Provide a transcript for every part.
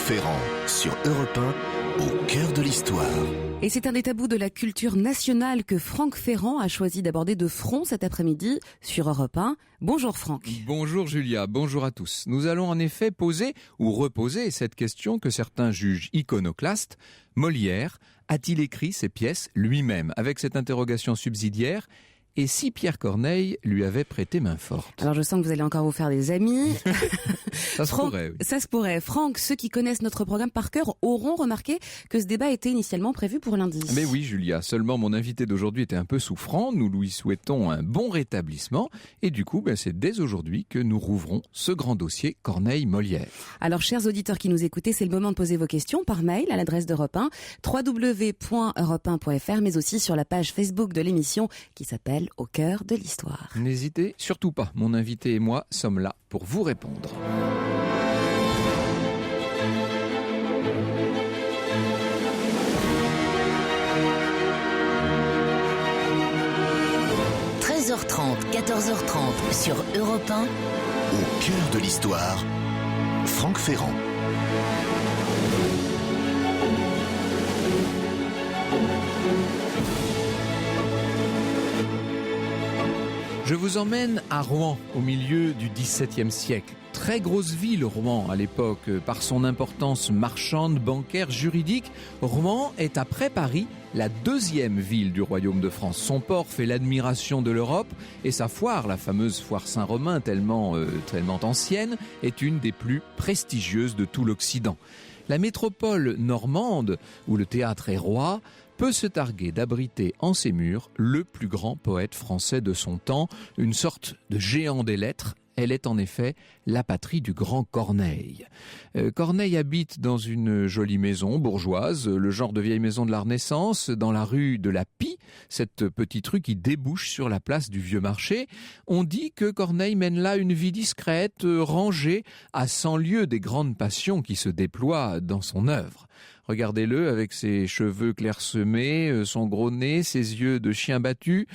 Ferrand, sur Europe 1, au cœur de l'histoire. Et c'est un des tabous de la culture nationale que Franck Ferrand a choisi d'aborder de front cet après-midi sur Europe 1. Bonjour Franck. Bonjour Julia, bonjour à tous. Nous allons en effet poser ou reposer cette question que certains jugent iconoclaste. Molière a-t-il écrit ses pièces lui-même? Avec cette interrogation subsidiaire, et si Pierre Corneille lui avait prêté main forte? Alors je sens que vous allez encore vous faire des amis. Ça se pourrait, oui. Ça se pourrait. Franck, ceux qui connaissent notre programme par cœur auront remarqué que ce débat était initialement prévu pour lundi. Mais oui Julia, seulement mon invité d'aujourd'hui était un peu souffrant, nous lui souhaitons un bon rétablissement et du coup c'est dès aujourd'hui que nous rouvrons ce grand dossier Corneille-Molière. Alors chers auditeurs qui nous écoutez, c'est le moment de poser vos questions par mail à l'adresse d'Europe 1, www.europe1.fr, mais aussi sur la page Facebook de l'émission qui s'appelle Au cœur de l'histoire. N'hésitez surtout pas, mon invité et moi sommes là pour vous répondre. – 13h30, 14h30 sur Europe 1. Au cœur de l'histoire, Franck Ferrand. Je vous emmène à Rouen, au milieu du XVIIe siècle. Très grosse ville, Rouen, à l'époque, par son importance marchande, bancaire, juridique. Rouen est, après Paris, la deuxième ville du royaume de France. Son port fait l'admiration de l'Europe et sa foire, la fameuse foire Saint-Romain, tellement ancienne, est une des plus prestigieuses de tout l'Occident. La métropole normande, où le théâtre est roi, peut se targuer d'abriter en ses murs le plus grand poète français de son temps, une sorte de géant des lettres. Elle est en effet la patrie du grand Corneille. Corneille habite dans une jolie maison bourgeoise, le genre de vieille maison de la Renaissance, dans la rue de la Pie, cette petite rue qui débouche sur la place du Vieux Marché. On dit que Corneille mène là une vie discrète, rangée, à 100 lieues des grandes passions qui se déploient dans son œuvre. Regardez-le avec ses cheveux clairsemés, son gros nez, ses yeux de chien battu,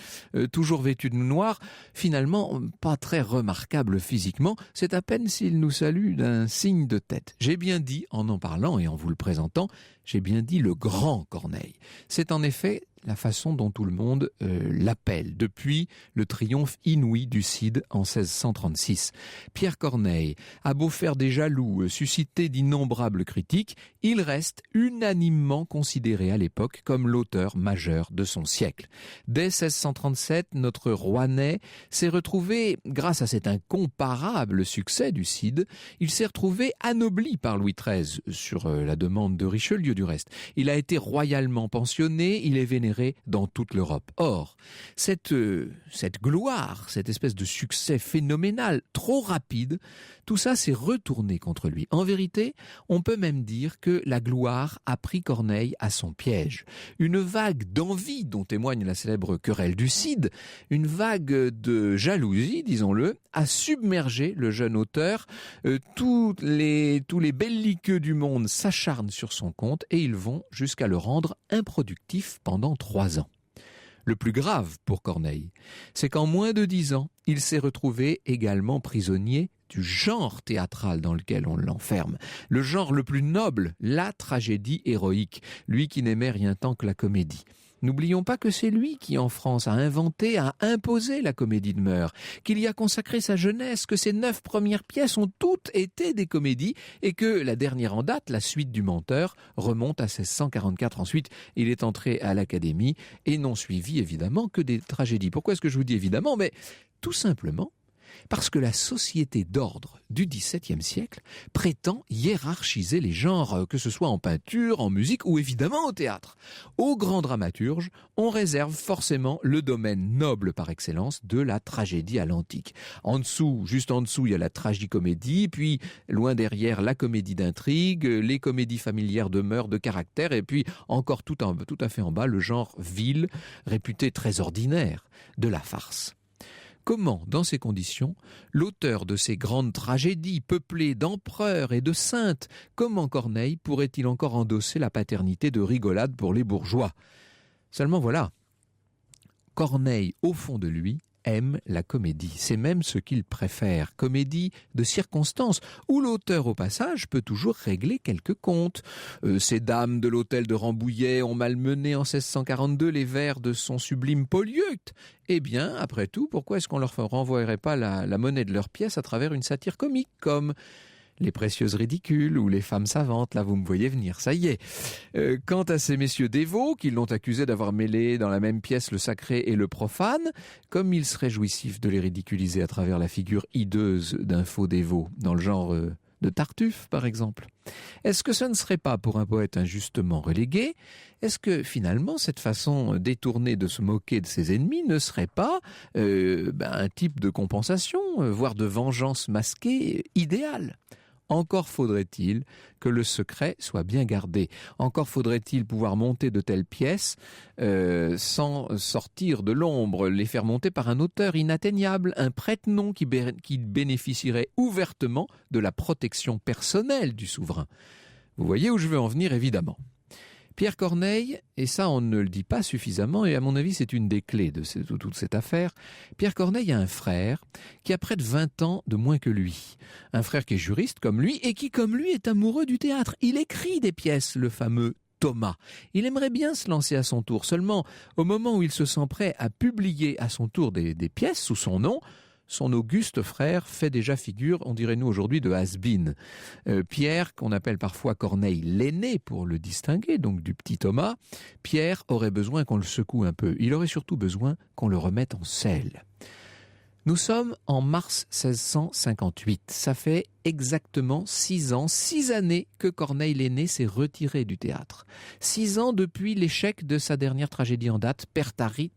toujours vêtu de noir. Finalement, pas très remarquable physiquement, c'est à peine s'il nous salue d'un signe de tête. J'ai bien dit, en parlant et en vous le présentant, j'ai bien dit le grand Corneille. C'est en effet la façon dont tout le monde l'appelle, depuis le triomphe inouï du Cid en 1636. Pierre Corneille a beau faire des jaloux, susciter d'innombrables critiques, il reste unanimement considéré à l'époque comme l'auteur majeur de son siècle. Dès 1637, notre Rouennais s'est retrouvé, grâce à cet incomparable succès du Cid, il s'est retrouvé anobli par Louis XIII, sur la demande de Richelieu du reste. Il a été royalement pensionné, il est vénéré dans toute l'Europe. Or, cette gloire, cette espèce de succès phénoménal, trop rapide, tout ça s'est retourné contre lui. En vérité, on peut même dire que la gloire a pris Corneille à son piège. Une vague d'envie dont témoigne la célèbre querelle du Cid, une vague de jalousie, disons-le, a submergé le jeune auteur. Tous les belliqueux du monde s'acharnent sur son compte et ils vont jusqu'à le rendre improductif pendant 3 ans. Le plus grave pour Corneille, c'est qu'en moins de 10 ans, il s'est retrouvé également prisonnier du genre théâtral dans lequel on l'enferme. Le genre le plus noble, la tragédie héroïque, lui qui n'aimait rien tant que la comédie. N'oublions pas que c'est lui qui, en France, a inventé, a imposé la comédie de mœurs, qu'il y a consacré sa jeunesse, que ses 9 premières pièces ont toutes été des comédies et que la dernière en date, la suite du Menteur, remonte à 1644. Ensuite, il est entré à l'Académie et n'ont suivi évidemment que des tragédies. Pourquoi est-ce que je vous dis évidemment? Mais tout simplement parce que la société d'ordre du XVIIe siècle prétend hiérarchiser les genres, que ce soit en peinture, en musique ou évidemment au théâtre. Aux grands dramaturges, on réserve forcément le domaine noble par excellence de la tragédie à l'antique. En dessous, juste en dessous, il y a la tragicomédie, puis loin derrière la comédie d'intrigue, les comédies familières de mœurs, de caractère, et puis encore tout à fait en bas, le genre vil, réputé très ordinaire, de la farce. Comment, dans ces conditions, l'auteur de ces grandes tragédies peuplées d'empereurs et de saintes, comment Corneille pourrait-il encore endosser la paternité de rigolade pour les bourgeois? Seulement voilà, Corneille, au fond de lui, aime la comédie. C'est même ce qu'il préfère. Comédie de circonstance, où l'auteur, au passage, peut toujours régler quelques comptes. Ces dames de l'hôtel de Rambouillet ont malmené en 1642 les vers de son sublime Polyeucte. Eh bien, après tout, pourquoi est-ce qu'on leur renvoyerait pas la monnaie de leurs pièces à travers une satire comique, comme Les Précieuses Ridicules ou Les Femmes Savantes? Là, vous me voyez venir, ça y est. Quant à ces messieurs dévots, qui l'ont accusé d'avoir mêlé dans la même pièce le sacré et le profane, comme il serait jouissif de les ridiculiser à travers la figure hideuse d'un faux dévot, dans le genre de Tartuffe, par exemple. Est-ce que ce ne serait pas, pour un poète injustement relégué, est-ce que finalement cette façon détournée de se moquer de ses ennemis ne serait pas un type de compensation, voire de vengeance masquée idéale? Encore faudrait-il que le secret soit bien gardé. Encore faudrait-il pouvoir monter de telles pièces sans sortir de l'ombre, les faire monter par un auteur inatteignable, un prête-nom qui bénéficierait ouvertement de la protection personnelle du souverain. Vous voyez où je veux en venir, évidemment. Pierre Corneille, et ça on ne le dit pas suffisamment, et à mon avis c'est une des clés de toute cette affaire, Pierre Corneille a un frère qui a près de 20 ans de moins que lui. Un frère qui est juriste comme lui, et qui comme lui est amoureux du théâtre. Il écrit des pièces, le fameux Thomas. Il aimerait bien se lancer à son tour, seulement au moment où il se sent prêt à publier à son tour des pièces sous son nom, son auguste frère fait déjà figure, on dirait nous aujourd'hui, de has-been. Pierre, qu'on appelle parfois Corneille l'aîné pour le distinguer, donc du petit Thomas, Pierre aurait besoin qu'on le secoue un peu. Il aurait surtout besoin qu'on le remette en selle. Nous sommes en mars 1658. Ça fait exactement 6 ans, 6 années que Corneille l'aîné s'est retiré du théâtre. 6 ans depuis l'échec de sa dernière tragédie en date, Pertharite.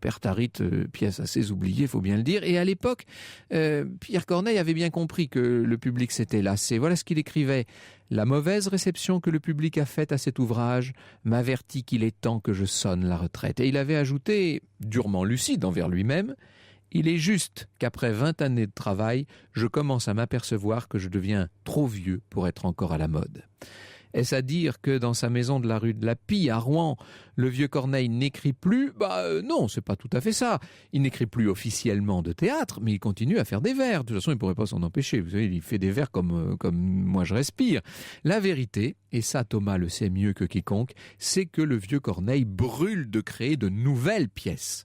Pertharite, pièce assez oubliée, faut bien le dire. Et à l'époque, Pierre Corneille avait bien compris que le public s'était lassé. Voilà ce qu'il écrivait. « La mauvaise réception que le public a faite à cet ouvrage m'avertit qu'il est temps que je sonne la retraite. » Et il avait ajouté, durement lucide envers lui-même, « Il est juste qu'après 20 années de travail, je commence à m'apercevoir que je deviens trop vieux pour être encore à la mode. » Est-ce à dire que dans sa maison de la rue de la Pie, à Rouen, le vieux Corneille n'écrit plus? Non, c'est pas tout à fait ça. Il n'écrit plus officiellement de théâtre, mais il continue à faire des vers. De toute façon, il ne pourrait pas s'en empêcher. Vous savez, il fait des vers comme moi je respire. La vérité, et ça Thomas le sait mieux que quiconque, c'est que le vieux Corneille brûle de créer de nouvelles pièces.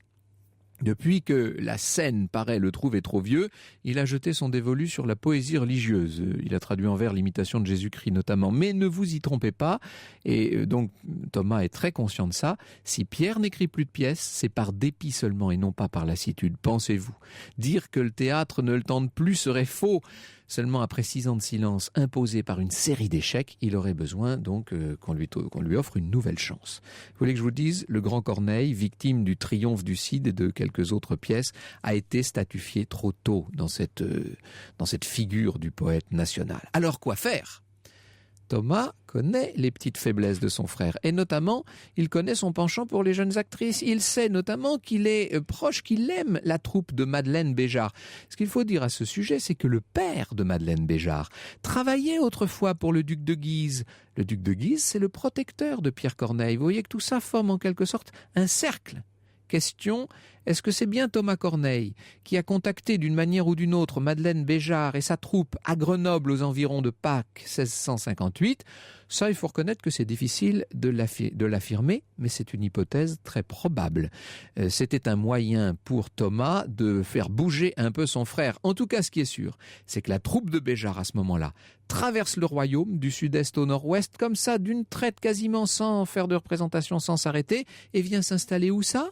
Depuis que la scène paraît le trouver trop vieux, il a jeté son dévolu sur la poésie religieuse. Il a traduit en vers l'imitation de Jésus-Christ notamment. Mais ne vous y trompez pas, et donc Thomas est très conscient de ça, si Pierre n'écrit plus de pièces, c'est par dépit seulement et non pas par lassitude. Pensez-vous. Dire que le théâtre ne le tente plus serait faux. Seulement après 6 ans de silence imposé par une série d'échecs, il aurait besoin donc qu'on lui offre une nouvelle chance. Vous voulez que je vous dise, le grand Corneille, victime du triomphe du Cid et de quelques autres pièces, a été statufié trop tôt dans cette figure du poète national. Alors quoi faire ? Thomas connaît les petites faiblesses de son frère et notamment, il connaît son penchant pour les jeunes actrices. Il sait notamment qu'il est proche, qu'il aime la troupe de Madeleine Béjart. Ce qu'il faut dire à ce sujet, c'est que le père de Madeleine Béjart travaillait autrefois pour le duc de Guise. Le duc de Guise, c'est le protecteur de Pierre Corneille. Vous voyez que tout ça forme en quelque sorte un cercle. Question, est-ce que c'est bien Thomas Corneille qui a contacté d'une manière ou d'une autre Madeleine Béjart et sa troupe à Grenoble aux environs de Pâques 1658 ? Ça, il faut reconnaître que c'est difficile de l'affirmer, mais c'est une hypothèse très probable. C'était un moyen pour Thomas de faire bouger un peu son frère. En tout cas, ce qui est sûr, c'est que la troupe de Béjart à ce moment-là traverse le royaume du sud-est au nord-ouest, comme ça, d'une traite quasiment sans faire de représentation, sans s'arrêter, et vient s'installer où ça ?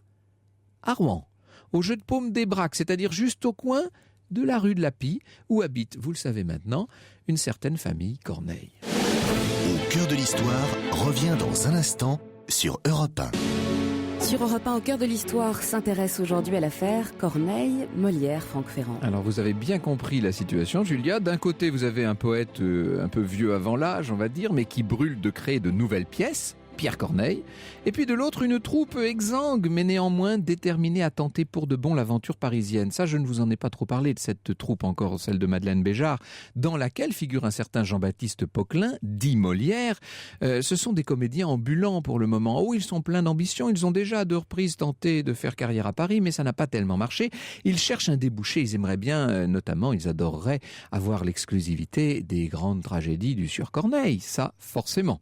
À Rouen, au jeu de paume des Braques, c'est-à-dire juste au coin de la rue de la Pie, où habite, vous le savez maintenant, une certaine famille Corneille. Au cœur de l'histoire revient dans un instant sur Europe 1. Sur Europe 1, au cœur de l'histoire, s'intéresse aujourd'hui à l'affaire Corneille, Molière, Franck Ferrand. Alors vous avez bien compris la situation, Julia. D'un côté, vous avez un poète un peu vieux avant l'âge, on va dire, mais qui brûle de créer de nouvelles pièces. Pierre Corneille, et puis de l'autre une troupe exsangue mais néanmoins déterminée à tenter pour de bon l'aventure parisienne. Ça, je ne vous en ai pas trop parlé de cette troupe encore, celle de Madeleine Béjart, dans laquelle figure un certain Jean-Baptiste Poquelin, dit Molière. Ce sont des comédiens ambulants pour le moment. Oh, ils sont pleins d'ambition, ils ont déjà à 2 reprises tenté de faire carrière à Paris, mais ça n'a pas tellement marché. Ils cherchent un débouché, ils aimeraient bien, notamment, ils adoreraient avoir l'exclusivité des grandes tragédies du sieur Corneille, ça forcément.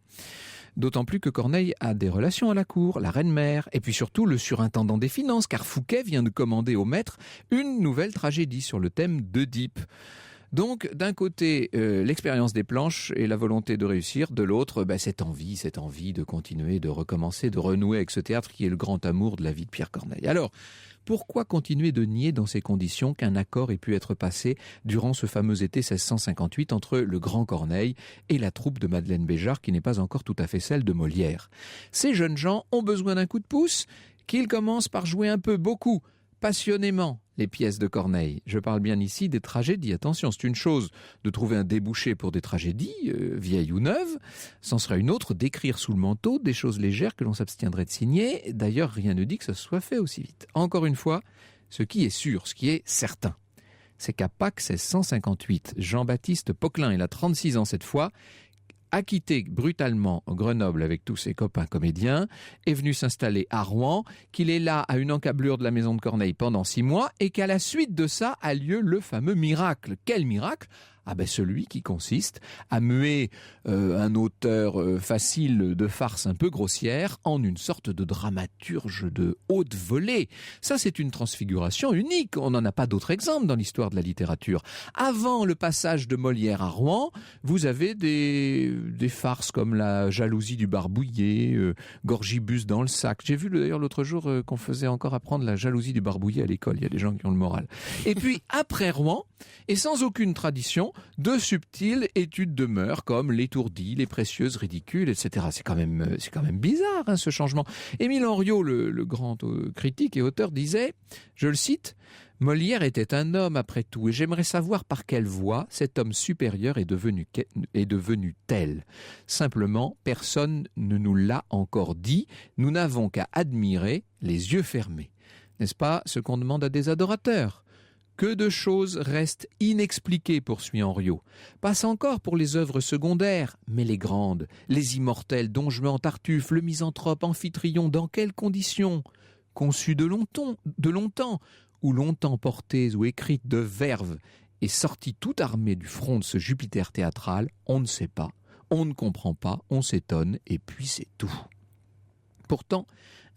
D'autant plus que Corneille a des relations à la cour, la reine-mère, et puis surtout le surintendant des finances, car Fouquet vient de commander au maître une nouvelle tragédie sur le thème d'Œdipe. Donc, d'un côté, l'expérience des planches et la volonté de réussir, de l'autre, cette envie de continuer, de recommencer, de renouer avec ce théâtre qui est le grand amour de la vie de Pierre Corneille. Alors, pourquoi continuer de nier dans ces conditions qu'un accord ait pu être passé durant ce fameux été 1658 entre le grand Corneille et la troupe de Madeleine Béjart, qui n'est pas encore tout à fait celle de Molière? Ces jeunes gens ont besoin d'un coup de pouce, qu'ils commencent par jouer un peu, beaucoup, passionnément, les pièces de Corneille. Je parle bien ici des tragédies. Attention, c'est une chose de trouver un débouché pour des tragédies, vieilles ou neuves. C'en serait une autre d'écrire sous le manteau des choses légères que l'on s'abstiendrait de signer. D'ailleurs, rien ne dit que ça soit fait aussi vite. Encore une fois, ce qui est sûr, ce qui est certain, c'est qu'à Pâques 1658, Jean-Baptiste Poquelin, il a 36 ans cette fois, a quitté brutalement Grenoble avec tous ses copains comédiens, est venu s'installer à Rouen, qu'il est là à une encablure de la maison de Corneille pendant 6 mois et qu'à la suite de ça a lieu le fameux miracle. Quel miracle ? Celui qui consiste à muer un auteur facile de farce un peu grossière en une sorte de dramaturge de haute volée. Ça, c'est une transfiguration unique. On n'en a pas d'autre exemple dans l'histoire de la littérature. Avant le passage de Molière à Rouen, vous avez des farces comme la jalousie du Barbouillé, Gorgibus dans le sac. J'ai vu d'ailleurs l'autre jour qu'on faisait encore apprendre la jalousie du Barbouillé à l'école. Il y a des gens qui ont le moral. Et puis, après Rouen, et sans aucune tradition, de subtiles études de mœurs comme l'étourdie, les précieuses, ridicules, etc. C'est quand même bizarre, ce changement. Émile Henriot, le grand critique et auteur, disait, je le cite, « Molière était un homme après tout, et j'aimerais savoir par quelle voie cet homme supérieur est devenu tel. Simplement, personne ne nous l'a encore dit, nous n'avons qu'à admirer les yeux fermés. » N'est-ce pas ce qu'on demande à des adorateurs ? Que de choses restent inexpliquées, poursuit Henriot. Passe encore pour les œuvres secondaires, mais les grandes, les immortels, Don Juan, Tartuffe, le misanthrope, Amphitryon, dans quelles conditions? Conçues de longtemps, ou longtemps portées ou écrites de verve, et sorties tout armées du front de ce Jupiter théâtral, on ne sait pas, on ne comprend pas, on s'étonne, et puis c'est tout. Pourtant,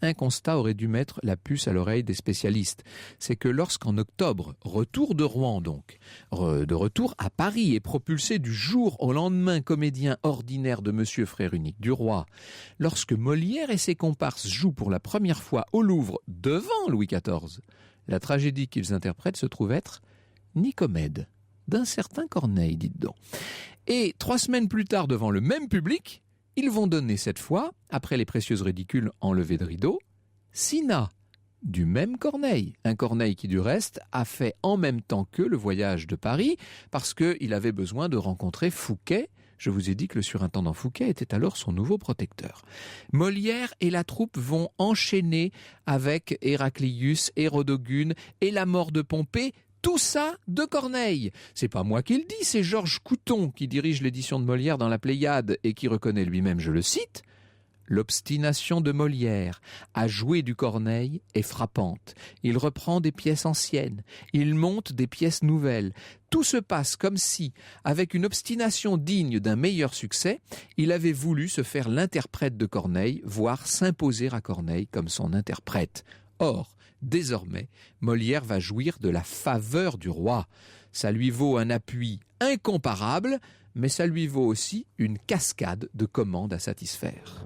un constat aurait dû mettre la puce à l'oreille des spécialistes. C'est que lorsqu'en octobre, retour de Rouen donc, de retour à Paris et propulsé du jour au lendemain comédien ordinaire de Monsieur Frère Unique du Roi, lorsque Molière et ses comparses jouent pour la première fois au Louvre devant Louis XIV, la tragédie qu'ils interprètent se trouve être Nicomède, d'un certain Corneille, dites donc. Et 3 semaines plus tard, devant le même public, ils vont donner cette fois, après les précieuses ridicules enlevées de rideau, Cinna, du même Corneille. Un Corneille qui, du reste, a fait en même temps que le voyage de Paris, parce qu'il avait besoin de rencontrer Fouquet. Je vous ai dit que le surintendant Fouquet était alors son nouveau protecteur. Molière et la troupe vont enchaîner avec Héraclius, Hérodogune et la mort de Pompée, tout ça de Corneille. C'est pas moi qui le dis, c'est Georges Couton qui dirige l'édition de Molière dans la Pléiade et qui reconnaît lui-même, je le cite, « L'obstination de Molière à jouer du Corneille est frappante. Il reprend des pièces anciennes, il monte des pièces nouvelles. Tout se passe comme si, avec une obstination digne d'un meilleur succès, il avait voulu se faire l'interprète de Corneille, voire s'imposer à Corneille comme son interprète. Or, désormais, Molière va jouir de la faveur du roi. Ça lui vaut un appui incomparable, mais ça lui vaut aussi une cascade de commandes à satisfaire.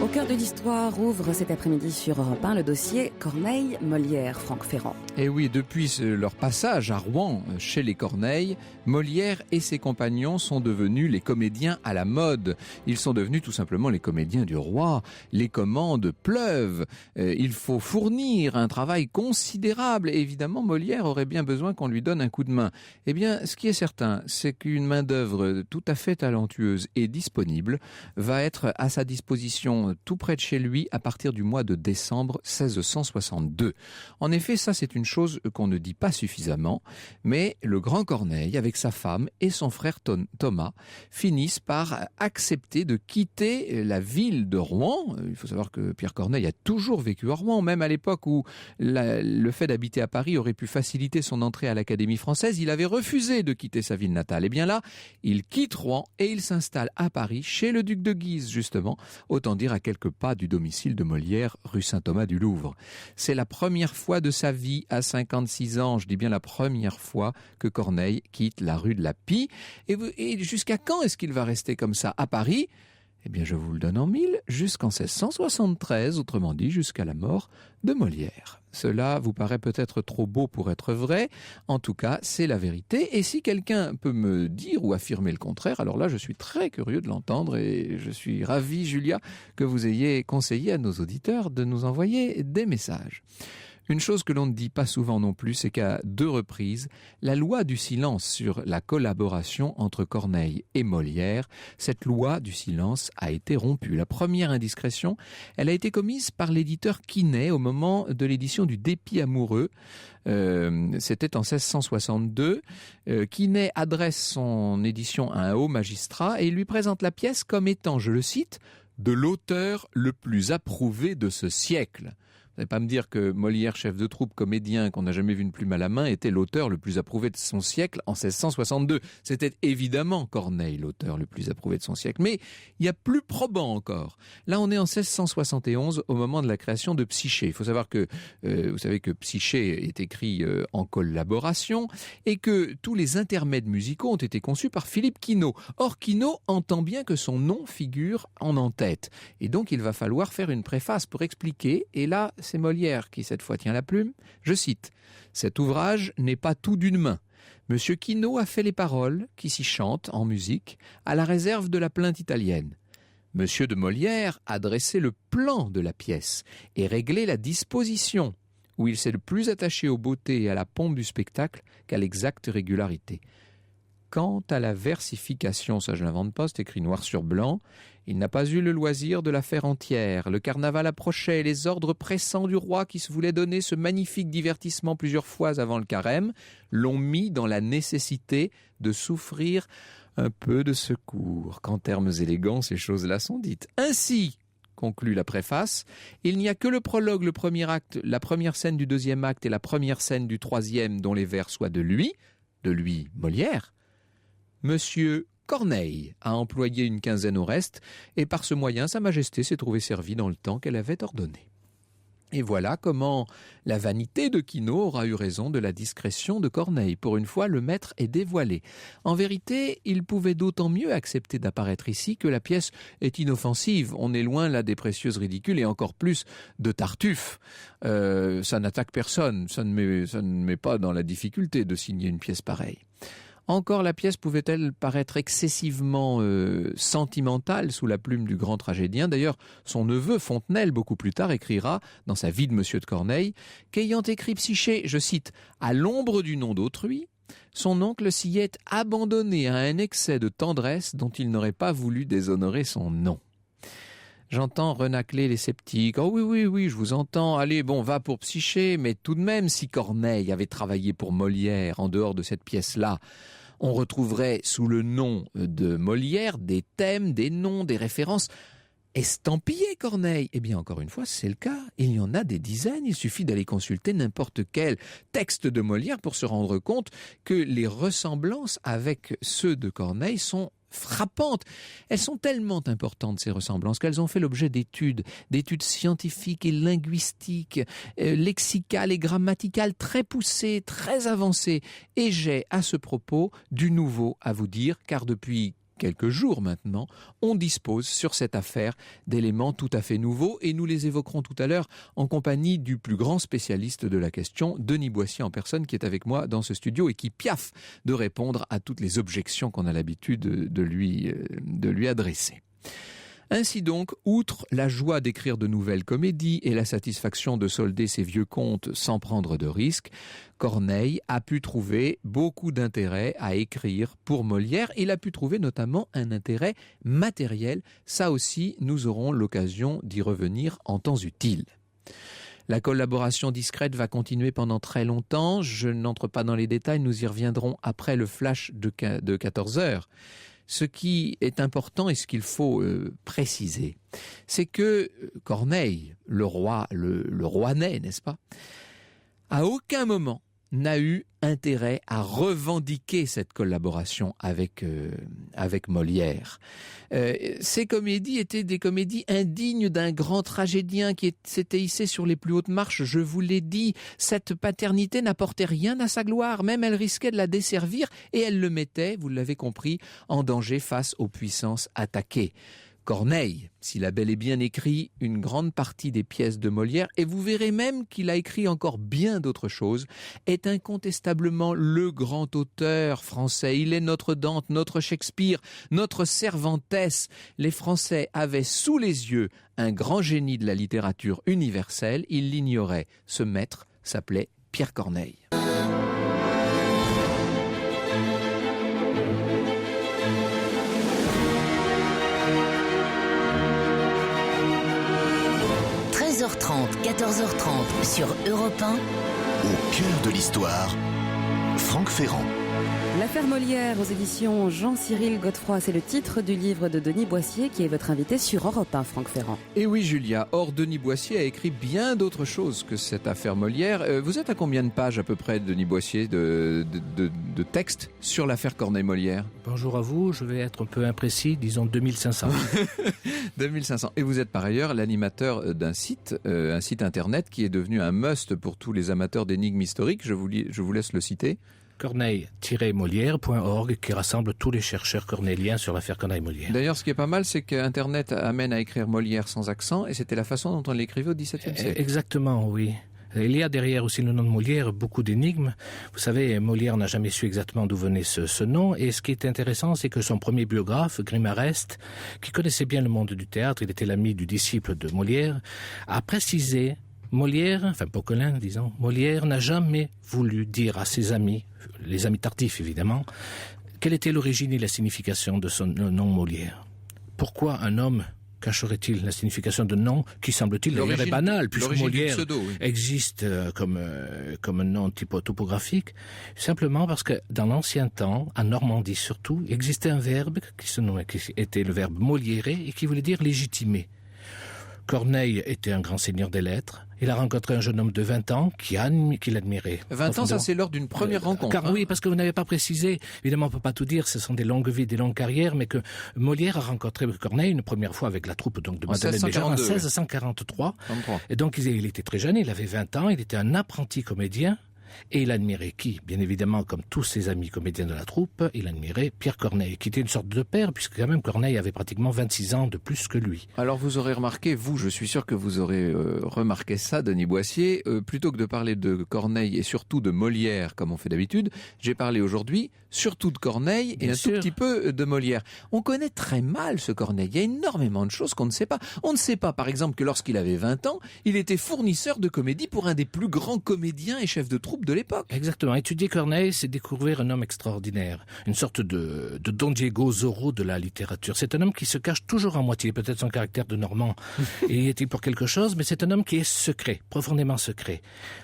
Ok, Cœur de l'Histoire ouvre cet après-midi sur Europe 1 le dossier Corneille, Molière, Franck Ferrand. Et oui, depuis leur passage à Rouen chez les Corneille, Molière et ses compagnons sont devenus les comédiens à la mode. Ils sont devenus tout simplement les comédiens du roi. Les commandes pleuvent. Il faut fournir un travail considérable. Et évidemment, Molière aurait bien besoin qu'on lui donne un coup de main. Eh bien, ce qui est certain, c'est qu'une main-d'œuvre tout à fait talentueuse et disponible va être à sa disposition tout près de chez lui à partir du mois de décembre 1662. En effet, ça c'est une chose qu'on ne dit pas suffisamment, mais le grand Corneille, avec sa femme et son frère Thomas, finissent par accepter de quitter la ville de Rouen. Il faut savoir que Pierre Corneille a toujours vécu à Rouen, même à l'époque où le fait d'habiter à Paris aurait pu faciliter son entrée à l'Académie française. Il avait refusé de quitter sa ville natale. Et bien là, il quitte Rouen et il s'installe à Paris, chez le duc de Guise justement, autant dire à quelques pas du domicile de Molière, rue Saint-Thomas du Louvre. C'est la première fois de sa vie, à 56 ans, je dis bien la première fois, que Corneille quitte la rue de la Pie. Et jusqu'à quand est-ce qu'il va rester comme ça à Paris ? Eh bien, je vous le donne en mille, jusqu'en 1673, autrement dit, jusqu'à la mort de Molière. Cela vous paraît peut-être trop beau pour être vrai, en tout cas, c'est la vérité. Et si quelqu'un peut me dire ou affirmer le contraire, alors là, je suis très curieux de l'entendre et je suis ravi, Julia, que vous ayez conseillé à nos auditeurs de nous envoyer des messages. Une chose que l'on ne dit pas souvent non plus, c'est qu'à 2 reprises, la loi du silence sur la collaboration entre Corneille et Molière, cette loi du silence a été rompue. La première indiscrétion, elle a été commise par l'éditeur Quinet au moment de l'édition du Dépit amoureux. C'était en 1662. Quinet adresse son édition à un haut magistrat et il lui présente la pièce comme étant, je le cite, « de l'auteur le plus approuvé de ce siècle ». Vous n'allez pas me dire que Molière, chef de troupe, comédien, qu'on n'a jamais vu une plume à la main, était l'auteur le plus approuvé de son siècle en 1662. C'était évidemment Corneille, l'auteur le plus approuvé de son siècle. Mais il y a plus probant encore. Là, on est en 1671, au moment de la création de Psyché. Il faut savoir que, vous savez que Psyché est écrit en collaboration et que tous les intermèdes musicaux ont été conçus par Philippe Quinault. Or, Quinault entend bien que son nom figure en en-tête. Et donc, il va falloir faire une préface pour expliquer. Et là, c'est Molière qui cette fois tient la plume. Je cite « Cet ouvrage n'est pas tout d'une main. Monsieur Quinault a fait les paroles qui s'y chantent en musique à la réserve de la plainte italienne. Monsieur de Molière a dressé le plan de la pièce et réglé la disposition, où il s'est le plus attaché aux beautés et à la pompe du spectacle qu'à l'exacte régularité. Quant à la versification, ça je n'invente pas, c'est écrit noir sur blanc, il n'a pas eu le loisir de la faire entière. Le carnaval approchait et les ordres pressants du roi qui se voulait donner ce magnifique divertissement plusieurs fois avant le carême l'ont mis dans la nécessité de souffrir un peu de secours. Qu'en termes élégants, ces choses-là sont dites. Ainsi, conclut la préface, il n'y a que le prologue, le premier acte, la première scène du deuxième acte et la première scène du troisième dont les vers soient de lui Molière. Monsieur Corneille a employé une quinzaine au reste, et par ce moyen, Sa Majesté s'est trouvée servie dans le temps qu'elle avait ordonné. Et voilà comment la vanité de Quinault aura eu raison de la discrétion de Corneille. Pour une fois, le maître est dévoilé. En vérité, il pouvait d'autant mieux accepter d'apparaître ici que la pièce est inoffensive. On est loin là des précieuses ridicules et encore plus de Tartuffe. Ça n'attaque personne, ça ne met pas dans la difficulté de signer une pièce pareille. Encore la pièce pouvait-elle paraître excessivement sentimentale sous la plume du grand tragédien. D'ailleurs, son neveu Fontenelle, beaucoup plus tard, écrira dans sa vie de Monsieur de Corneille qu'ayant écrit Psyché, je cite, « à l'ombre du nom d'autrui », son oncle s'y est abandonné à un excès de tendresse dont il n'aurait pas voulu déshonorer son nom. J'entends renacler les sceptiques. « Oh oui, je vous entends. Allez, bon, va pour Psyché. » Mais tout de même, si Corneille avait travaillé pour Molière en dehors de cette pièce-là, on retrouverait sous le nom de Molière des thèmes, des noms, des références estampillés Corneille. Eh bien, encore une fois, c'est le cas. Il y en a des dizaines. Il suffit d'aller consulter n'importe quel texte de Molière pour se rendre compte que les ressemblances avec ceux de Corneille sont frappantes. Elles sont tellement importantes, ces ressemblances, qu'elles ont fait l'objet d'études scientifiques et linguistiques, lexicales et grammaticales très poussées, très avancées. Et j'ai à ce propos du nouveau à vous dire, car depuis quelques jours maintenant, on dispose sur cette affaire d'éléments tout à fait nouveaux et nous les évoquerons tout à l'heure en compagnie du plus grand spécialiste de la question, Denis Boissier en personne, qui est avec moi dans ce studio et qui piaffe de répondre à toutes les objections qu'on a l'habitude de lui adresser. Ainsi donc, outre la joie d'écrire de nouvelles comédies et la satisfaction de solder ses vieux comptes sans prendre de risques, Corneille a pu trouver beaucoup d'intérêt à écrire pour Molière. Il a pu trouver notamment un intérêt matériel. Ça aussi, nous aurons l'occasion d'y revenir en temps utile. La collaboration discrète va continuer pendant très longtemps. Je n'entre pas dans les détails, nous y reviendrons après le flash de 14h. Ce qui est important et ce qu'il faut préciser, c'est que Corneille, le roi né, n'est-ce pas, à aucun moment n'a eu intérêt à revendiquer cette collaboration avec Molière. Ces comédies étaient des comédies indignes d'un grand tragédien qui s'était hissé sur les plus hautes marches. Je vous l'ai dit, cette paternité n'apportait rien à sa gloire, même elle risquait de la desservir et elle le mettait, vous l'avez compris, en danger face aux puissances attaquées. Corneille, s'il a bel et bien écrit une grande partie des pièces de Molière, et vous verrez même qu'il a écrit encore bien d'autres choses, est incontestablement le grand auteur français. Il est notre Dante, notre Shakespeare, notre Cervantes. Les Français avaient sous les yeux un grand génie de la littérature universelle. Ils l'ignoraient. Ce maître s'appelait Pierre Corneille. – 14h30 sur Europe 1. Au cœur de l'histoire, Franck Ferrand. L'affaire Molière aux éditions Jean-Cyril Godefroy, c'est le titre du livre de Denis Boissier qui est votre invité sur Europe 1, Franck Ferrand. Et oui Julia, or Denis Boissier a écrit bien d'autres choses que cette affaire Molière. Vous êtes à combien de pages à peu près, Denis Boissier, de textes sur l'affaire Corneille-Molière ? Bonjour à vous, je vais être un peu imprécis, disons 2500. 2500. Et vous êtes par ailleurs l'animateur d'un site, un site internet qui est devenu un must pour tous les amateurs d'énigmes historiques. Je vous laisse le citer. Corneille-Molière.org qui rassemble tous les chercheurs cornéliens sur l'affaire Corneille-Molière. D'ailleurs, ce qui est pas mal, c'est qu'Internet amène à écrire Molière sans accent, et c'était la façon dont on l'écrivait au XVIIe siècle. Exactement, oui. Il y a derrière aussi le nom de Molière beaucoup d'énigmes. Vous savez, Molière n'a jamais su exactement d'où venait ce nom. Et ce qui est intéressant, c'est que son premier biographe, Grimarest, qui connaissait bien le monde du théâtre, il était l'ami du disciple de Molière, a précisé Molière, enfin Poquelin, disons, Molière n'a jamais voulu dire à ses amis, les amis tardifs évidemment, quelle était l'origine et la signification de son nom Molière. Pourquoi un homme cacherait-il la signification de nom qui, semble-t-il, d'ailleurs est banal, puisque Molière existe comme un nom topographique, simplement parce que dans l'ancien temps, en Normandie surtout, existait un verbe qui était le verbe moliérer et qui voulait dire légitimer. Corneille était un grand seigneur des lettres. Il a rencontré un jeune homme de 20 ans qui l'admirait. 20 ans, ça c'est lors d'une première rencontre. Car oui, parce que vous n'avez pas précisé, évidemment on ne peut pas tout dire, ce sont des longues vies, des longues carrières, mais que Molière a rencontré Corneille une première fois avec la troupe donc, de Madeleine Béjart en 1643. Et donc il était très jeune, il avait 20 ans, il était un apprenti comédien. Et il admirait qui ? Bien évidemment, comme tous ses amis comédiens de la troupe, il admirait Pierre Corneille, qui était une sorte de père, puisque quand même Corneille avait pratiquement 26 ans de plus que lui. Alors vous aurez remarqué, je suis sûr que vous aurez remarqué ça, Denis Boissier, plutôt que de parler de Corneille et surtout de Molière, comme on fait d'habitude, j'ai parlé aujourd'hui surtout de Corneille et tout petit peu de Molière. On connaît très mal ce Corneille, il y a énormément de choses qu'on ne sait pas. On ne sait pas, par exemple, que lorsqu'il avait 20 ans, il était fournisseur de comédie pour un des plus grands comédiens et chefs de troupe de l'époque. Exactement. Étudier Corneille, c'est découvrir un homme extraordinaire. Une sorte de Don Diego Zorro de la littérature. C'est un homme qui se cache toujours à moitié. Peut-être son caractère de Normand est-il pour quelque chose, mais c'est un homme qui est secret, profondément secret.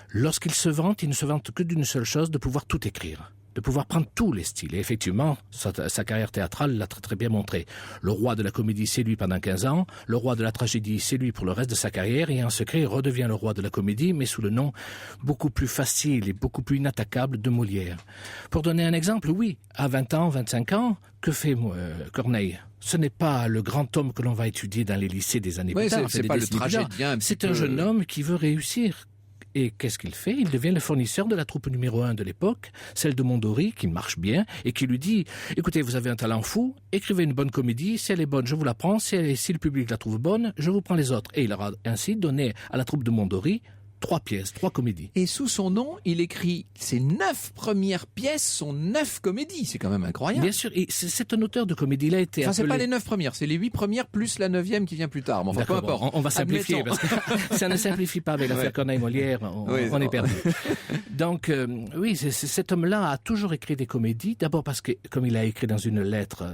Lorsqu'il se vante, il ne se vante que d'une seule chose, de pouvoir tout écrire. De pouvoir prendre tous les styles. Et effectivement, sa carrière théâtrale l'a très, très bien montré. Le roi de la comédie, c'est lui pendant 15 ans. Le roi de la tragédie, c'est lui pour le reste de sa carrière. Et en secret, il redevient le roi de la comédie, mais sous le nom beaucoup plus facile et beaucoup plus inattaquable de Molière. Pour donner un exemple, oui, à 20 ans, 25 ans, que fait Corneille ? Ce n'est pas le grand homme que l'on va étudier dans les lycées des années plus tard. C'est pas le tragédien. C'est un jeune homme qui veut réussir. Et qu'est-ce qu'il fait? Il devient le fournisseur de la troupe numéro 1 de l'époque, celle de Mondori, qui marche bien, et qui lui dit « Écoutez, vous avez un talent fou, écrivez une bonne comédie, si elle est bonne, je vous la prends, si le public la trouve bonne, je vous prends les autres. » Et il aura ainsi donné à la troupe de Mondori 3 pièces, 3 comédies. Et sous son nom, il écrit ses 9 premières pièces, sont 9 comédies. C'est quand même incroyable. Bien sûr, et c'est un auteur de comédie. Il a été Enfin, appelé... c'est pas les 9 premières, c'est les 8 premières plus la 9e qui vient plus tard. Mais enfin, peu importe. On va simplifier, parce que ça ne simplifie pas avec l'affaire Corneille-Molière, on est perdu. Donc, oui, cet homme-là a toujours écrit des comédies. D'abord parce que, comme il a écrit dans une lettre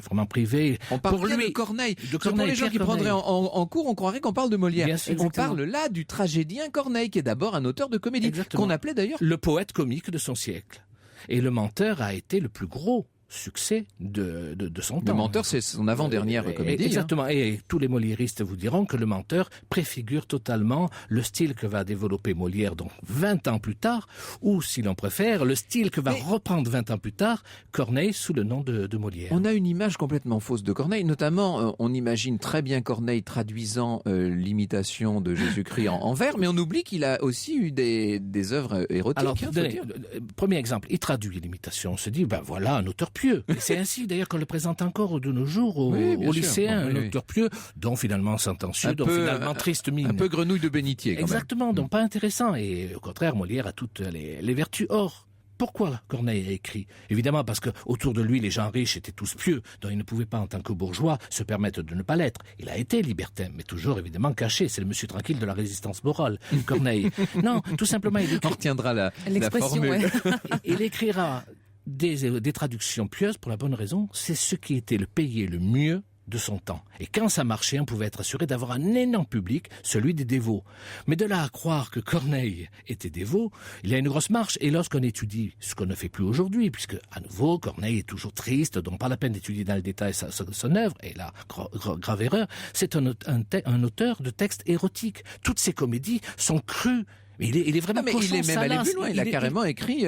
vraiment privée... On parle bien de Corneille. Pour les gens qui prendraient en cours, on croirait qu'on parle de Molière. Bien sûr, on parle là du tragédien Corneille, qui est d'abord un auteur de comédie, qu'on appelait d'ailleurs le poète comique de son siècle. Et Le Menteur a été le plus gros succès de son temps. Le Menteur, c'est son avant-dernière comédie. Exactement. Et tous les moliéristes vous diront que Le Menteur préfigure totalement le style que va développer Molière donc 20 ans plus tard, ou si l'on préfère, le style que va reprendre 20 ans plus tard Corneille sous le nom de Molière. On a une image complètement fausse de Corneille, notamment on imagine très bien Corneille traduisant l'imitation de Jésus-Christ en vers, mais on oublie qu'il a aussi eu des œuvres érotiques. Alors, premier exemple, il traduit l'imitation. On se dit, ben voilà, un auteur pieux. Et c'est ainsi d'ailleurs qu'on le présente encore de nos jours aux lycéens, un auteur pieux, dont finalement sentencieux, dont finalement triste mine. Un peu grenouille de bénitier quand Exactement, même. Donc pas intéressant. Et au contraire, Molière a toutes les vertus. Or, pourquoi Corneille a écrit? Évidemment parce que autour de lui, les gens riches étaient tous pieux, dont il ne pouvait pas, en tant que bourgeois, se permettre de ne pas l'être. Il a été libertin, mais toujours évidemment caché. C'est le monsieur tranquille de la résistance morale, Corneille. Non, tout simplement, il écrit... On retiendra la formule. Ouais. Il écrira des traductions pieuses pour la bonne raison, c'est ce qui était le payé le mieux de son temps. Et quand ça marchait, on pouvait être assuré d'avoir un énorme public, celui des dévots. Mais de là à croire que Corneille était dévot, il y a une grosse marche. Et lorsqu'on étudie ce qu'on ne fait plus aujourd'hui, puisque à nouveau Corneille est toujours triste, donc pas la peine d'étudier dans le détail son œuvre, et là, grave erreur, c'est un auteur de textes érotiques. Toutes ces comédies sont crues. Il est vraiment mais il est même allé plus loin. Il a carrément écrit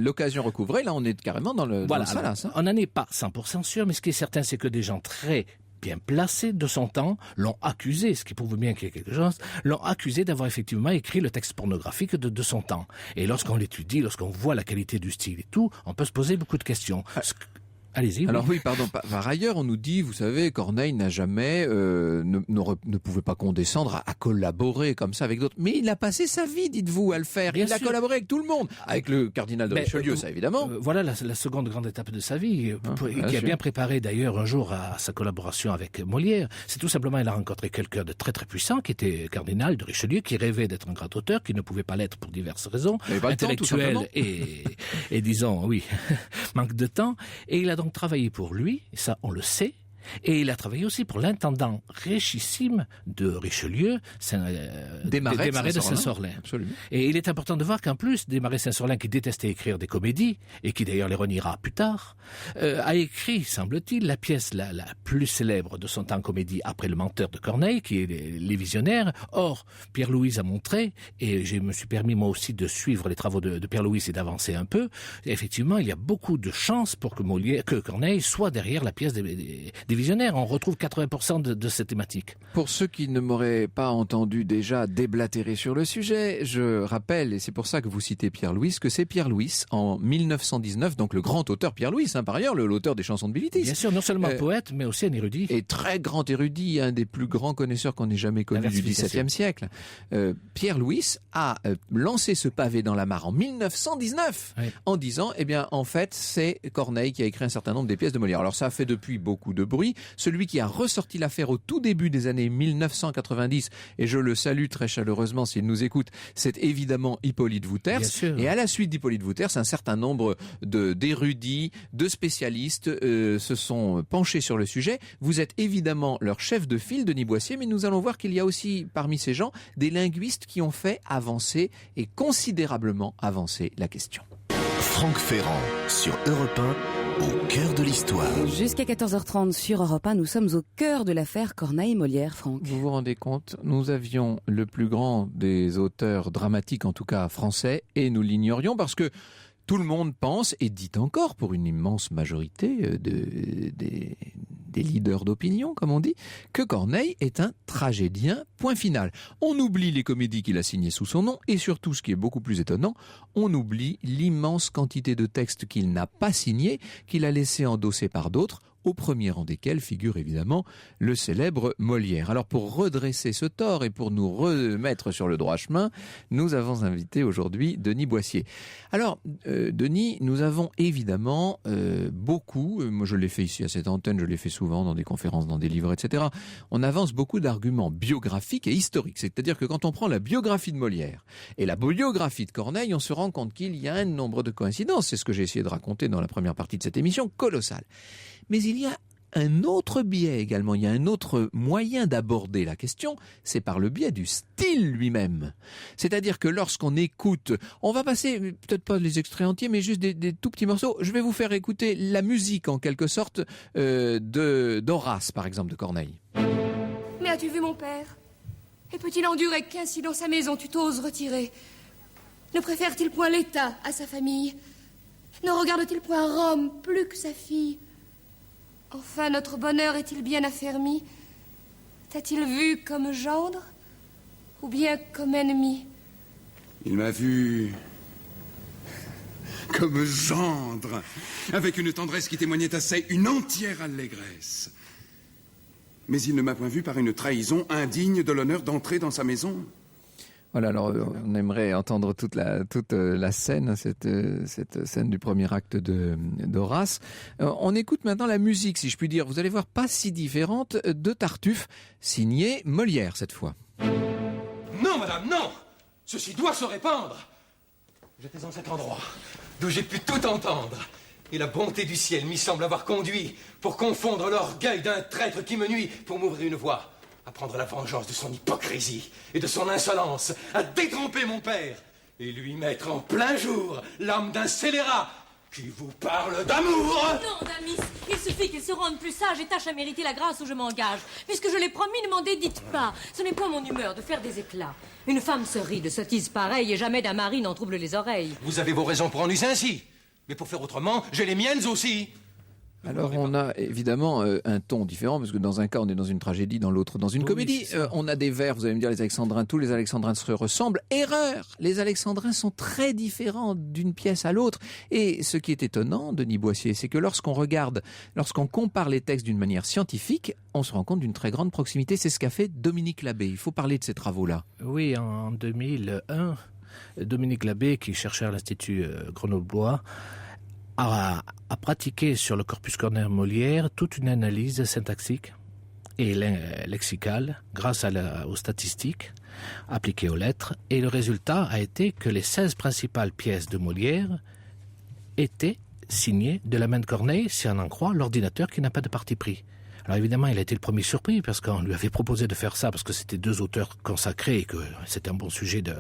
l'occasion recouvrée. Là, on est carrément dans le salace. On n'en est pas 100% sûr, mais ce qui est certain, c'est que des gens très bien placés de son temps l'ont accusé, ce qui prouve bien qu'il y a quelque chose, l'ont accusé d'avoir effectivement écrit le texte pornographique de son temps. Et lorsqu'on l'étudie, lorsqu'on voit la qualité du style et tout, on peut se poser beaucoup de questions. Allez-y. Alors oui, pardon. Par ailleurs, on nous dit, vous savez, Corneille n'a jamais ne pouvait pas condescendre à collaborer comme ça avec d'autres. Mais il a passé sa vie, dites-vous, à le faire. Il a collaboré avec tout le monde, avec le cardinal de Richelieu, ça évidemment. Voilà la seconde grande étape de sa vie, qui a bien préparé d'ailleurs un jour à sa collaboration avec Molière. C'est tout simplement, il a rencontré quelqu'un de très très puissant, qui était cardinal de Richelieu, qui rêvait d'être un grand auteur, qui ne pouvait pas l'être pour diverses raisons, intellectuelles et disons, oui, manque de temps. Et il a donc travaillé pour lui, ça on le sait, et il a travaillé aussi pour l'intendant richissime de Richelieu, Desmarets de Saint-Sorlin. Absolument. Et il est important de voir qu'en plus, Desmarets de Saint-Sorlin, qui détestait écrire des comédies, et qui d'ailleurs les reniera plus tard, a écrit, semble-t-il, la pièce la plus célèbre de son temps comédie après Le Menteur de Corneille, qui est Les Visionnaires. Or, Pierre-Louis a montré, et je me suis permis moi aussi de suivre les travaux de Pierre-Louis et d'avancer un peu, effectivement, il y a beaucoup de chances pour que Corneille soit derrière la pièce des Visionnaires. On retrouve 80% de cette thématique. Pour ceux qui ne m'auraient pas entendu déjà déblatérer sur le sujet, je rappelle, et c'est pour ça que vous citez Pierre-Louis, que c'est Pierre-Louis, en 1919, donc le grand auteur Pierre-Louis, par ailleurs, l'auteur des chansons de Bilitis. Bien sûr, non seulement poète, mais aussi un érudit. Et très grand érudit, un des plus grands connaisseurs qu'on ait jamais connu du XVIIe siècle. Pierre-Louis a lancé ce pavé dans la mare en 1919, en disant, eh bien, en fait, c'est Corneille qui a écrit un certain nombre des pièces de Molière. Alors ça a fait depuis beaucoup de bruit. Celui qui a ressorti l'affaire au tout début des années 1990, et je le salue très chaleureusement s'il nous écoute, c'est évidemment Hippolyte Wouters. Et à la suite d'Hippolyte Wouters, un certain nombre d'érudits, de spécialistes se sont penchés sur le sujet. Vous êtes évidemment leur chef de file, Denis Boissier, mais nous allons voir qu'il y a aussi parmi ces gens des linguistes qui ont fait avancer et considérablement avancer la question. Franck Ferrand sur Europe 1, au cœur de l'histoire. Jusqu'à 14h30 sur Europe 1, nous sommes au cœur de l'affaire Corneille-Molière, Franck. Vous vous rendez compte, nous avions le plus grand des auteurs dramatiques, en tout cas français, et nous l'ignorions parce que tout le monde pense, et dit encore pour une immense majorité des leaders d'opinion, comme on dit, que Corneille est un tragédien, point final. On oublie les comédies qu'il a signées sous son nom, et surtout, ce qui est beaucoup plus étonnant, on oublie l'immense quantité de textes qu'il n'a pas signés, qu'il a laissé endosser par d'autres, au premier rang desquels figure évidemment le célèbre Molière. Alors pour redresser ce tort et pour nous remettre sur le droit chemin, nous avons invité aujourd'hui Denis Boissier. Alors Denis, nous avons évidemment beaucoup, moi je l'ai fait ici à cette antenne, je l'ai fait souvent dans des conférences, dans des livres, etc. On avance beaucoup d'arguments biographiques et historiques. C'est-à-dire que quand on prend la biographie de Molière et la biographie de Corneille, on se rend compte qu'il y a un nombre de coïncidences. C'est ce que j'ai essayé de raconter dans la première partie de cette émission, colossal. Mais il y a un autre biais également, il y a un autre moyen d'aborder la question, c'est par le biais du style lui-même. C'est-à-dire que lorsqu'on écoute, on va passer, peut-être pas les extraits entiers, mais juste des tout petits morceaux. Je vais vous faire écouter la musique en quelque sorte d'Horace, par exemple, de Corneille. Mais as-tu vu mon père? Et peut-il endurer qu'ainsi dans sa maison tu t'oses retirer? Ne préfère-t-il point l'État à sa famille? Ne regarde-t-il point Rome plus que sa fille? Enfin, notre bonheur est-il bien affermi? T'a-t-il vu comme gendre ou bien comme ennemi? Il m'a vu comme gendre, avec une tendresse qui témoignait assez une entière allégresse. Mais il ne m'a point vu par une trahison indigne de l'honneur d'entrer dans sa maison. Voilà, alors on aimerait entendre toute la scène, cette scène du premier acte d'Horace. On écoute maintenant la musique, si je puis dire. Vous allez voir, pas si différente, de Tartuffe, signée Molière cette fois. Non, madame, non! Ceci doit se répandre! J'étais en cet endroit, d'où j'ai pu tout entendre. Et la bonté du ciel m'y semble avoir conduit pour confondre l'orgueil d'un traître qui me nuit, pour m'ouvrir une voie. À prendre la vengeance de son hypocrisie et de son insolence, à détromper mon père et lui mettre en plein jour l'âme d'un scélérat qui vous parle d'amour. Non, Damis, il suffit qu'il se rende plus sage et tâche à mériter la grâce où je m'engage. Puisque je l'ai promis, ne m'en dédites pas. Ce n'est point mon humeur de faire des éclats. Une femme se rit de sottise pareille et jamais d'un mari n'en trouble les oreilles. Vous avez vos raisons pour en user ainsi. Mais pour faire autrement, j'ai les miennes aussi. Alors on a évidemment un ton différent, parce que dans un cas on est dans une tragédie, dans l'autre dans une comédie. On a des vers, vous allez me dire les Alexandrins, tous les Alexandrins se ressemblent. Erreur! Les Alexandrins sont très différents d'une pièce à l'autre. Et ce qui est étonnant, Denis Boissier, c'est que lorsqu'on compare les textes d'une manière scientifique, on se rend compte d'une très grande proximité. C'est ce qu'a fait Dominique Labbé. Il faut parler de ces travaux-là. Oui, en 2001, Dominique Labbé, qui cherchait à l'Institut grenoblois, a pratiqué sur le corpus cornéen Molière toute une analyse syntaxique et lexicale grâce aux statistiques appliquées aux lettres. Et le résultat a été que les 16 principales pièces de Molière étaient signées de la main de Corneille, si on en croit l'ordinateur qui n'a pas de parti pris. Alors évidemment, il a été le premier surpris parce qu'on lui avait proposé de faire ça parce que c'était deux auteurs consacrés et que c'était un bon sujet de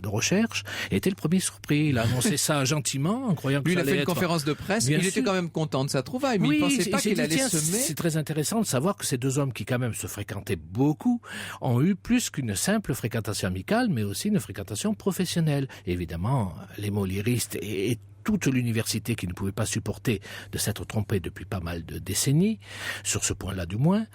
recherche. Il était le premier surpris. Il a annoncé ça gentiment en croyant que lui, ça allait allait être... Lui, il a fait une conférence de presse. Il était quand même content de sa trouvaille, mais oui, il pensait pas qu'il allait semer. C'est très intéressant de savoir que ces deux hommes qui quand même se fréquentaient beaucoup ont eu plus qu'une simple fréquentation amicale, mais aussi une fréquentation professionnelle. Et évidemment, les moliéristes et toute l'université qui ne pouvait pas supporter de s'être trompée depuis pas mal de décennies, sur ce point-là du moins,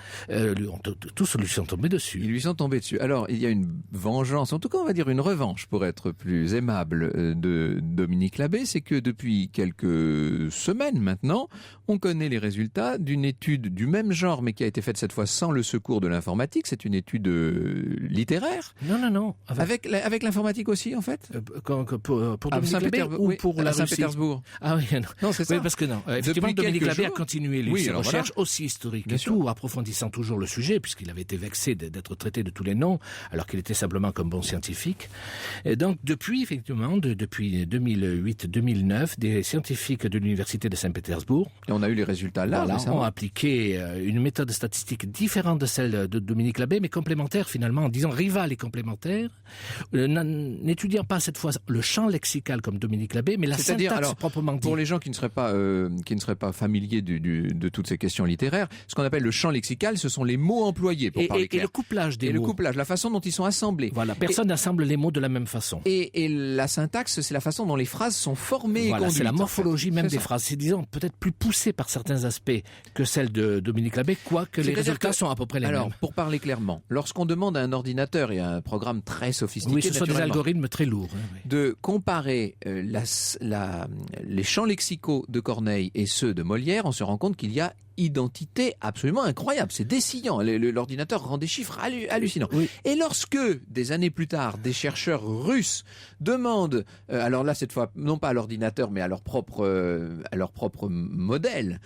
tous lui sont tombés dessus. Ils lui sont tombés dessus. Alors, il y a une vengeance, en tout cas on va dire une revanche pour être plus aimable de Dominique Labbé, c'est que depuis quelques semaines maintenant, on connaît les résultats d'une étude du même genre, mais qui a été faite cette fois sans le secours de l'informatique. C'est une étude littéraire. Non. Avec l'informatique aussi, en fait pour Dominique Labbé ou pour la Russie? Saint-Pétersbourg. Ah oui, non. Non, c'est ça. Oui, parce que non. Effectivement, Dominique Labbé a continué ses recherches aussi historiques et tout, approfondissant toujours le sujet, puisqu'il avait été vexé d'être traité de tous les noms, alors qu'il était simplement comme bon scientifique. Et donc, depuis 2008-2009, des scientifiques de l'université de Saint-Pétersbourg, et on a eu les résultats là, ont appliqué une méthode statistique différente de celle de Dominique Labbé, mais complémentaire finalement, en disant rivale et complémentaire, n'étudiant pas cette fois le champ lexical comme Dominique Labbé, mais la syntaxe dire, syntaxe alors, proprement dit. pour les gens qui ne seraient pas familiers de toutes ces questions littéraires, ce qu'on appelle le champ lexical, ce sont les mots employés pour parler clair. Et le couplage des mots. Et le couplage, la façon dont ils sont assemblés. Voilà, personne n'assemble les mots de la même façon. Et la syntaxe, c'est la façon dont les phrases sont formées et Voilà, conduites. c'est la morphologie même C'est des ça. phrases. C'est, disons, peut-être plus poussé par certains aspects que celle de Dominique Labbé, quoique les C'est-à-dire résultats que- sont à peu près les Alors, mêmes. pour parler clairement, lorsqu'on demande à un ordinateur et à un programme très sophistiqué, Oui, ce sont des naturellement, algorithmes très lourds. Oui. de comparer les champs lexicaux de Corneille et ceux de Molière, on se rend compte qu'il y a identité absolument incroyable. C'est décillant. L'ordinateur rend des chiffres hallucinants. Oui. Et lorsque, des années plus tard, des chercheurs russes demandent, alors là, cette fois, non pas à l'ordinateur, mais à leur propre modèle,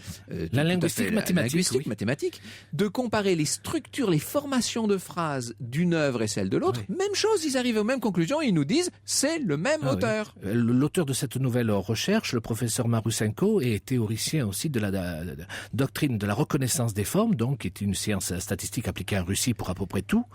La linguistique mathématique, oui. mathématique, de comparer les structures, les formations de phrases d'une œuvre et celle de l'autre, Oui. même chose, ils arrivent aux mêmes conclusions, ils nous disent, c'est le même Ah oui. auteur. L'auteur de cette nouvelle recherche, le professeur Marusenko, est théoricien aussi de la doctrine de la reconnaissance des formes, donc qui est une science statistique appliquée en Russie pour à peu près tout.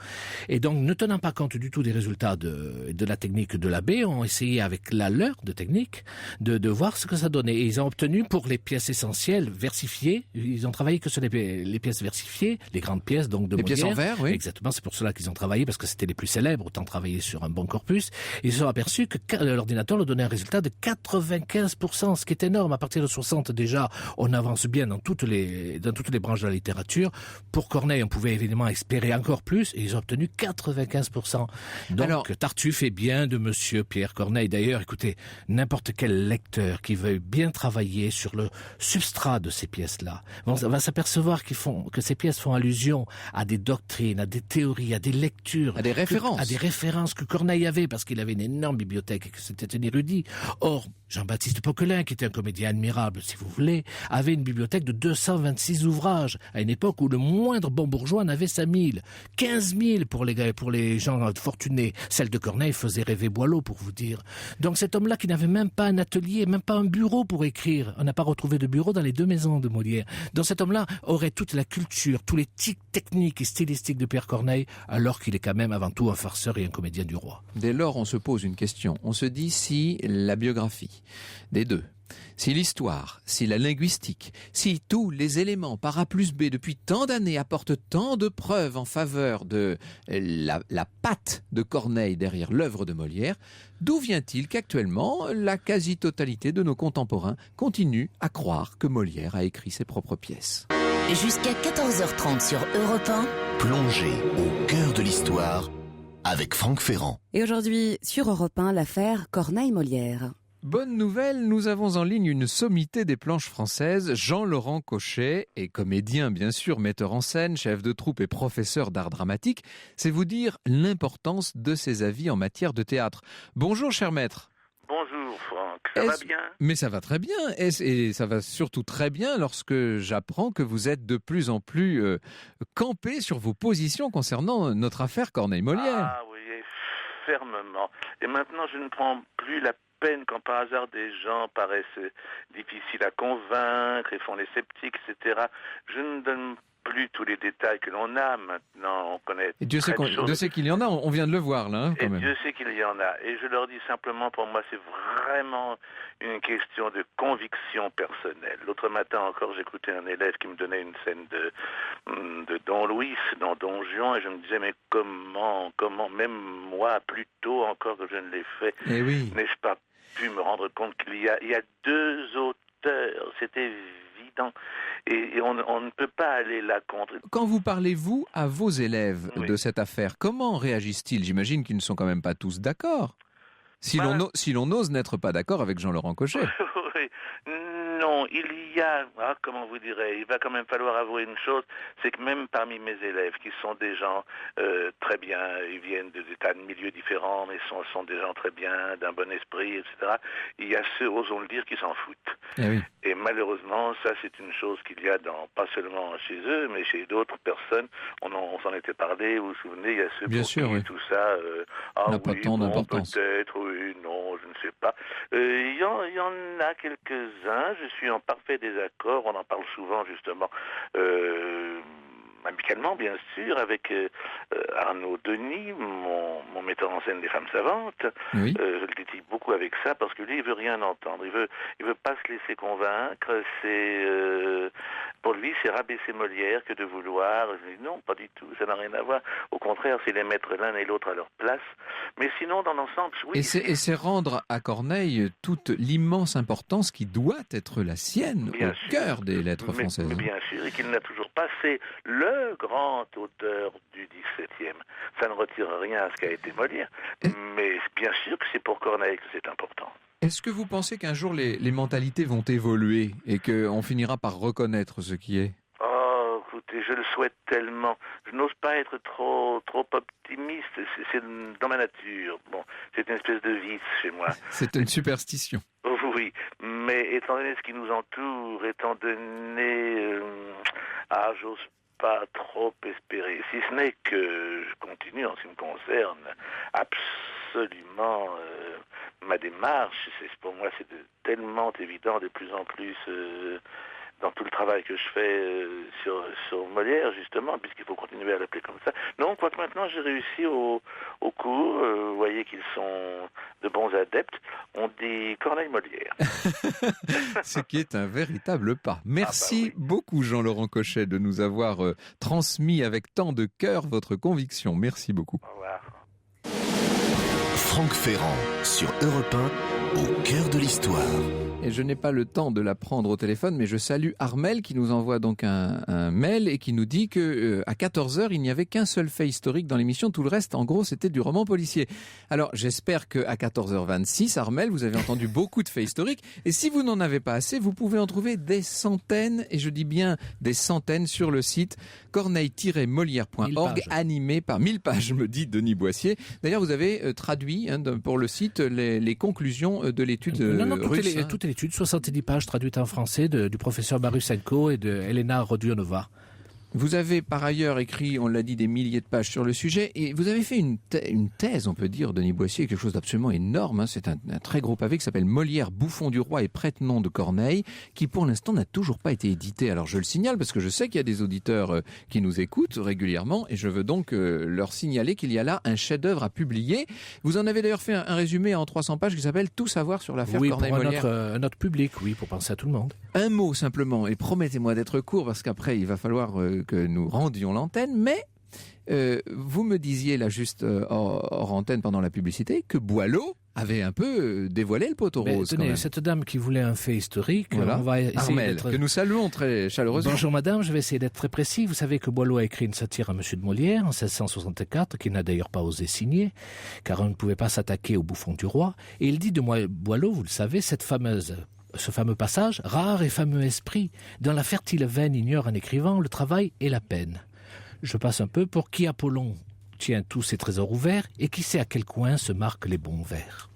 Et donc, ne tenant pas compte du tout des résultats de la technique de Labbé, ont essayé avec la leur de technique de voir ce que ça donnait. Et ils ont obtenu pour les pièces essentielles versifiées, ils ont travaillé que sur les pièces versifiées, les grandes pièces donc de Les Molière. pièces en verre, oui. Exactement, c'est pour cela qu'ils ont travaillé, parce que c'était les plus célèbres, autant travailler sur un bon corpus. Ils se sont aperçus que l'ordinateur leur donnait un résultat de 95%, ce qui est énorme. À partir de 60 déjà, on avance bien dans toutes les branches de la littérature. Pour Corneille, on pouvait évidemment espérer encore plus, et ils ont obtenu 95%. Donc, Alors, Tartuffe est bien de monsieur Pierre Corneille. D'ailleurs, écoutez, n'importe quel lecteur qui veuille bien travailler sur le substrat de ces pièces-là va s'apercevoir que ces pièces font allusion à des doctrines, à des théories, à des lectures, À des références. à des références que Corneille avait, parce qu'il avait une énorme bibliothèque et que c'était un érudit. Or, Jean-Baptiste Poquelin, qui était un comédien admirable, si vous voulez, avait une bibliothèque de 226 ouvrages, à une époque où le moindre bon bourgeois en avait 5000. 15 000 pour les gens fortunés. Celle de Corneille faisait rêver Boileau, pour vous dire. Donc cet homme-là qui n'avait même pas un atelier, même pas un bureau pour écrire. On n'a pas retrouvé de bureau dans les deux maisons de Molière. Donc cet homme-là aurait toute la culture, tous les tics techniques et stylistiques de Pierre Corneille, alors qu'il est quand même avant tout un farceur et un comédien du roi. Dès lors, on se pose une question. On se dit si la biographie des deux, si l'histoire, si la linguistique, si tous les éléments par A plus B depuis tant d'années apportent tant de preuves en faveur de la patte de Corneille derrière l'œuvre de Molière, d'où vient-il qu'actuellement la quasi-totalité de nos contemporains continue à croire que Molière a écrit ses propres pièces? Jusqu'à 14h30 sur Europe 1. Plongez au cœur de l'histoire avec Franck Ferrand. Et aujourd'hui, sur Europe 1, l'affaire Corneille-Molière. Bonne nouvelle, nous avons en ligne une sommité des planches françaises. Jean-Laurent Cochet est comédien, bien sûr, metteur en scène, chef de troupe et professeur d'art dramatique. C'est vous dire l'importance de ses avis en matière de théâtre. Bonjour, cher maître. Bonjour Franck, ça va bien? Mais ça va très bien, et ça va surtout très bien lorsque j'apprends que vous êtes de plus en plus campé sur vos positions concernant notre affaire Corneille-Molière. Ah oui, fermement. Et maintenant, je ne prends plus la peine quand par hasard des gens paraissent difficiles à convaincre et font les sceptiques, etc. Je ne donne plus tous les détails que l'on a maintenant. On connaît Et Dieu très de choses. sait qu'il y en a, on vient de le voir là, quand Et même. Dieu sait qu'il y en a. Et je leur dis simplement, pour moi, c'est vraiment une question de conviction personnelle. L'autre matin encore, j'écoutais un élève qui me donnait une scène de Don Luis dans Don Juan, et je me disais, mais comment, même moi, plus tôt encore que je ne l'ai fait, Eh oui. n'ai-je pas pu me rendre compte qu'il y a deux auteurs, c'est évident, et on ne peut pas aller là contre. Quand vous parlez, vous, à vos élèves Oui. de cette affaire, comment réagissent-ils? J'imagine qu'ils ne sont quand même pas tous d'accord. Si l'on ose n'être pas d'accord avec Jean-Laurent Cochet. Oui. Non, il y a, comment vous direz, il va quand même falloir avouer une chose, c'est que même parmi mes élèves, qui sont des gens très bien, ils viennent de tas de milieux différents, mais sont des gens très bien, d'un bon esprit, etc., il y a ceux, osons le dire, qui s'en foutent. Eh oui. Et malheureusement, ça c'est une chose qu'il y a pas seulement chez eux, mais chez d'autres personnes. On s'en était parlé, vous vous souvenez, il y a ceux Bien pour sûr, qui oui. tout ça, N'a pas tant d'importance. peut-être, oui, non, je ne sais pas. Il y en a quelques-uns, je suis en parfait désaccord, on en parle souvent justement amicalement bien sûr, avec Arnaud Denis, mon metteur en scène des Femmes Savantes. Oui. Je le tétille beaucoup avec ça parce que lui, il veut rien entendre. Il veut pas se laisser convaincre. Pour lui, c'est rabaisser Molière que de vouloir. Je dis non, pas du tout. Ça n'a rien à voir. Au contraire, c'est les mettre l'un et l'autre à leur place. Mais sinon, dans l'ensemble, oui. Et c'est rendre à Corneille toute l'immense importance qui doit être la sienne Bien au sûr. cœur des lettres françaises. Mais bien sûr, et qu'il n'a toujours pas. C'est le grand auteur du XVIIe. Ça ne retire rien à ce qu'a été Molière. Mais bien sûr que c'est pour Corneille que c'est important. Est-ce que vous pensez qu'un jour les mentalités vont évoluer et qu'on finira par reconnaître ce qui est ? Oh, écoutez, je le souhaite tellement. Je n'ose pas être trop optimiste. C'est dans ma nature. Bon, c'est une espèce de vice chez moi. C'est une superstition. Oui, mais étant donné ce qui nous entoure, étant donné... j'ose pas trop espérer. Si ce n'est que je continue, en ce qui me concerne, absolument ma démarche. Pour moi, c'est tellement évident, de plus en plus... dans tout le travail que je fais sur Molière, justement, puisqu'il faut continuer à l'appeler comme ça. Non, quoique maintenant j'ai réussi au cours, vous voyez qu'ils sont de bons adeptes, on dit Corneille-Molière. Ce qui est un véritable pas. Merci oui. beaucoup Jean-Laurent Cochet de nous avoir transmis avec tant de cœur votre conviction. Merci beaucoup. Au revoir. Franck Ferrand sur Europe 1, au cœur de l'histoire. Et je n'ai pas le temps de la prendre au téléphone, mais je salue Armel qui nous envoie donc un mail et qui nous dit que à 14h, il n'y avait qu'un seul fait historique dans l'émission. Tout le reste, en gros, c'était du roman policier. Alors, j'espère qu'à 14h26, Armel, vous avez entendu beaucoup de faits historiques. Et si vous n'en avez pas assez, vous pouvez en trouver des centaines, et je dis bien des centaines, sur le site corneille-molière.org, animé par 1000 pages, me dit Denis Boissier. D'ailleurs, vous avez traduit pour le site les conclusions de l'étude russe. Toute l'étude, 70 pages traduites en français du professeur Barusenko et de Elena Rodionova. Vous avez par ailleurs écrit, on l'a dit, des milliers de pages sur le sujet, et vous avez fait une thèse, on peut dire, Denis Boissier, quelque chose d'absolument énorme. C'est un très gros pavé qui s'appelle Molière, bouffon du roi et prête-nom de Corneille, qui pour l'instant n'a toujours pas été édité. Alors je le signale parce que je sais qu'il y a des auditeurs qui nous écoutent régulièrement, et je veux donc leur signaler qu'il y a là un chef-d'œuvre à publier. Vous en avez d'ailleurs fait un résumé en 300 pages qui s'appelle Tout savoir sur l'affaire Corneille-Molière. Oui, notre public, oui, pour penser à tout le monde. Un mot simplement, et promettez-moi d'être court parce qu'après il va falloir que nous rendions l'antenne, mais vous me disiez là juste hors antenne pendant la publicité que Boileau avait un peu dévoilé le poteau rose. Tenez, cette dame qui voulait un fait historique, voilà. On va essayer Armel, que nous saluons très chaleureusement. Bonjour madame, je vais essayer d'être très précis. Vous savez que Boileau a écrit une satire à Monsieur de Molière en 1664, qu'il n'a d'ailleurs pas osé signer, car on ne pouvait pas s'attaquer au bouffon du roi. Et il dit de moi, Boileau, vous le savez, ce fameux passage, rare et fameux esprit, dont la fertile veine ignore en écrivant le travail et la peine. Je passe un peu pour qui Apollon tient tous ses trésors ouverts et qui sait à quel coin se marquent les bons vers.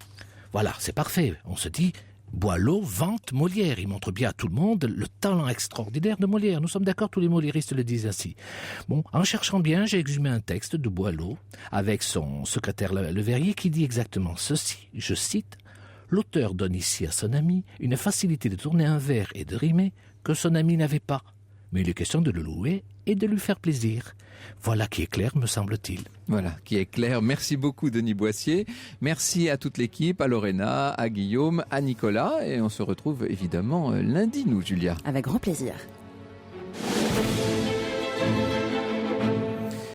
Voilà, c'est parfait. On se dit, Boileau vante Molière. Il montre bien à tout le monde le talent extraordinaire de Molière. Nous sommes d'accord, tous les moliéristes le disent ainsi. Bon, en cherchant bien, j'ai exhumé un texte de Boileau avec son secrétaire Le Verrier qui dit exactement ceci, je cite, « L'auteur donne ici à son ami une facilité de tourner un vers et de rimer que son ami n'avait pas. Mais il est question de le louer et de lui faire plaisir. Voilà qui est clair, me semble-t-il. » Voilà, qui est clair. Merci beaucoup, Denis Boissier. Merci à toute l'équipe, à Lorena, à Guillaume, à Nicolas. Et on se retrouve évidemment lundi, nous, Julia. Avec grand plaisir.